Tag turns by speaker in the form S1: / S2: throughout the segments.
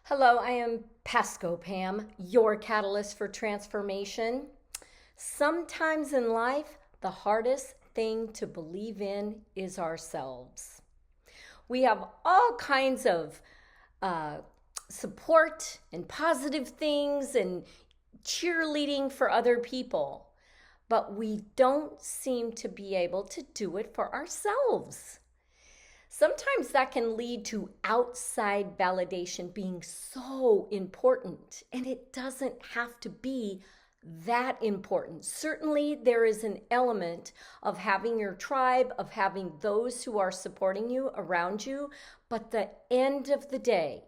S1: Hello, I am Pasco Pam, your catalyst for transformation. Sometimes in life, the hardest thing to believe in is ourselves. We have all kinds of uh, support and positive things and cheerleading for other people, but we don't seem to be able to do it for ourselves. Sometimes that can lead to outside validation being so important, and it doesn't have to be that important. Certainly, there is an element of having your tribe, of having those who are supporting you around you, but at the end of the day,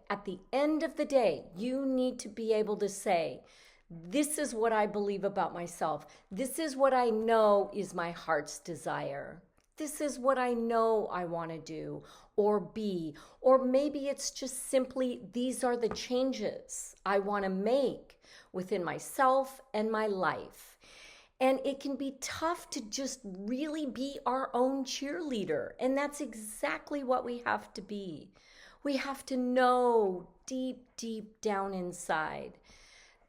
S1: you need to be able to say, this is what I believe about myself. This is what I know is my heart's desire. This is what I know I want to do or be. Or maybe it's just simply these are the changes I want to make within myself and my life. And it can be tough to just really be our own cheerleader. And that's exactly what we have to be. We have to know deep, deep down inside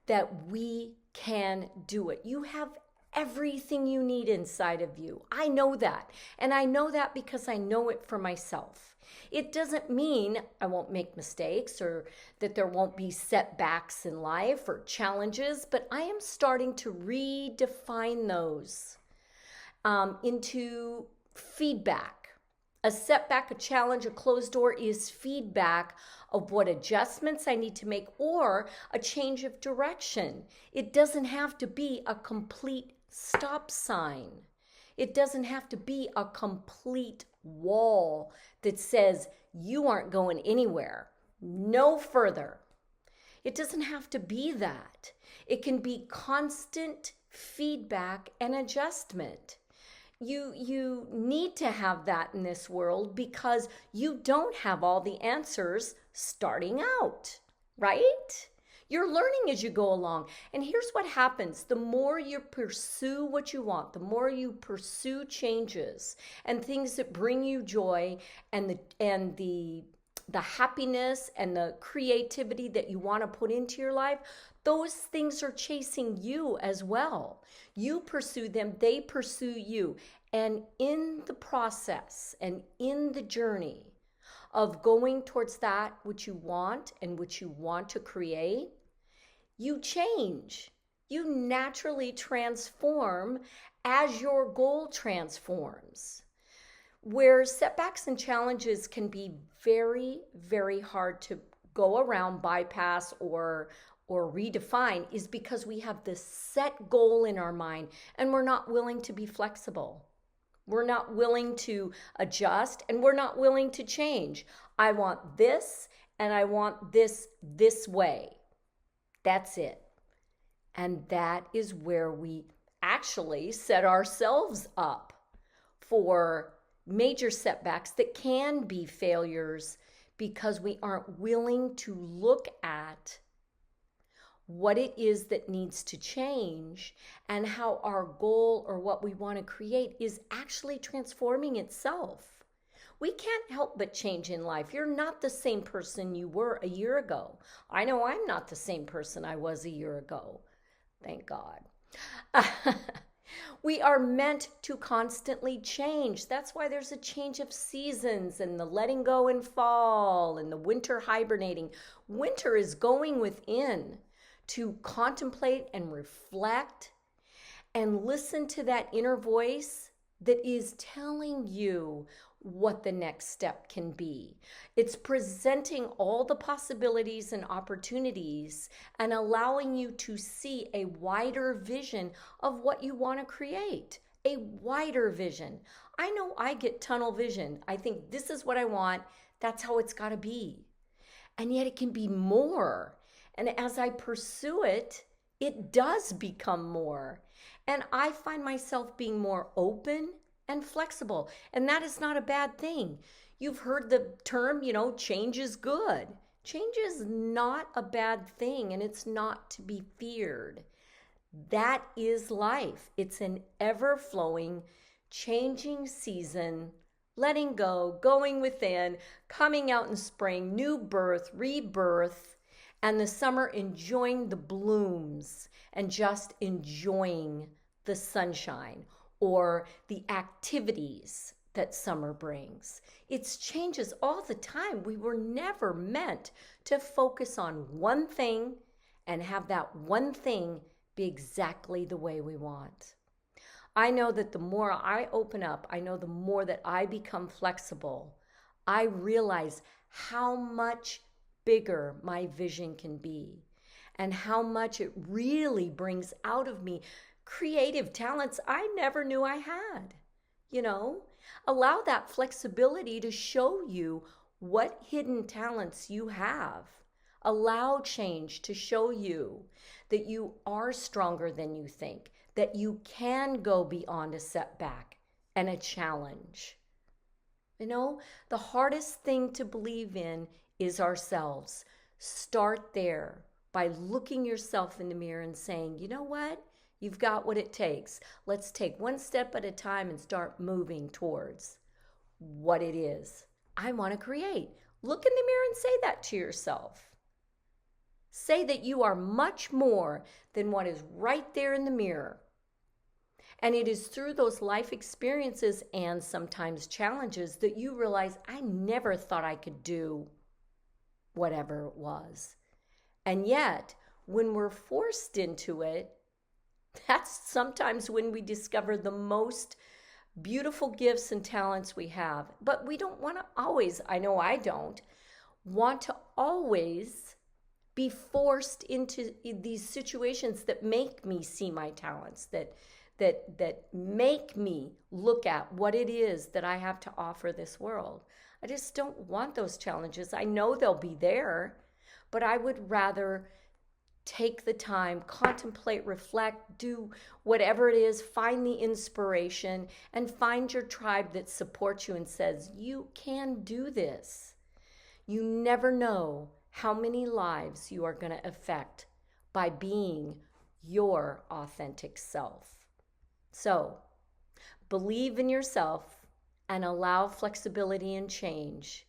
S1: that we can do it. You have everything you need inside of you. I know that. And I know that because I know it for myself. It doesn't mean I won't make mistakes or that there won't be setbacks in life or challenges, but I am starting to redefine those into feedback. A setback, a challenge, a closed door is feedback of what adjustments I need to make or a change of direction. It doesn't have to be a complete stop sign. It doesn't have to be a complete wall that says you aren't going anywhere, no further. It doesn't have to be that. It can be constant feedback and adjustment. You need to have that in this world because you don't have all the answers starting out, right? You're learning as you go along. And here's what happens. The more you pursue what you want, the more you pursue changes and things that bring you joy and the happiness and the creativity that you want to put into your life, those things are chasing you as well. You pursue them, they pursue you. And in the process and in the journey of going towards that which you want and which you want to create, you change. You naturally transform as your goal transforms. Where setbacks and challenges can be very, very hard to go around, bypass, or redefine is because we have this set goal in our mind and we're not willing to be flexible. We're not willing to adjust and we're not willing to change. I want this and I want this way. That's it. And that is where we actually set ourselves up for major setbacks that can be failures because we aren't willing to look at what it is that needs to change and how our goal or what we want to create is actually transforming itself. We can't help but change in life. You're not the same person you were a year ago. I know I'm not the same person I was a year ago. Thank God. We are meant to constantly change. That's why there's a change of seasons and the letting go in fall and the winter hibernating. Winter is going within to contemplate and reflect and listen to that inner voice that is telling you what the next step can be. It's presenting all the possibilities and opportunities and allowing you to see a wider vision of what you want to create. A wider vision. I know I get tunnel vision. I think this is what I want. That's how it's got to be. And yet it can be more. And as I pursue it, it does become more. And I find myself being more open and flexible. And that is not a bad thing. You've heard the term, change is good. Change is not a bad thing, and it's not to be feared. That is life. It's an ever-flowing, changing season, letting go, going within, coming out in spring, new birth, rebirth. and the summer enjoying the blooms and just enjoying the sunshine or the activities that summer brings. It's changes all the time. We were never meant to focus on one thing and have that one thing be exactly the way we want. I know that the more I open up, I know the more that I become flexible, I realize how much bigger my vision can be and how much it really brings out of me creative talents I never knew I had. You know, allow that flexibility to show you what hidden talents you have. Allow change to show you that you are stronger than you think, that you can go beyond a setback and a challenge. You know, the hardest thing to believe in is ourselves. Start there by looking yourself in the mirror and saying, you know what? You've got what it takes. Let's take one step at a time and start moving towards what it is I want to create. Look in the mirror and say that to yourself. Say that you are much more than what is right there in the mirror. And it is through those life experiences and sometimes challenges that you realize, I never thought I could do whatever it was. And yet, when we're forced into it, that's sometimes when we discover the most beautiful gifts and talents we have. But we don't want to always, I know I don't, want to always be forced into these situations that make me see my talents, that make me look at what it is that I have to offer this world. I just don't want those challenges. I know they'll be there, but I would rather take the time, contemplate, reflect, do whatever it is, find the inspiration, and find your tribe that supports you and says, you can do this. You never know how many lives you are going to affect by being your authentic self. So, believe in yourself and allow flexibility and change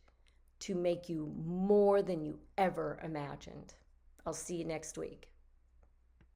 S1: to make you more than you ever imagined. I'll see you next week.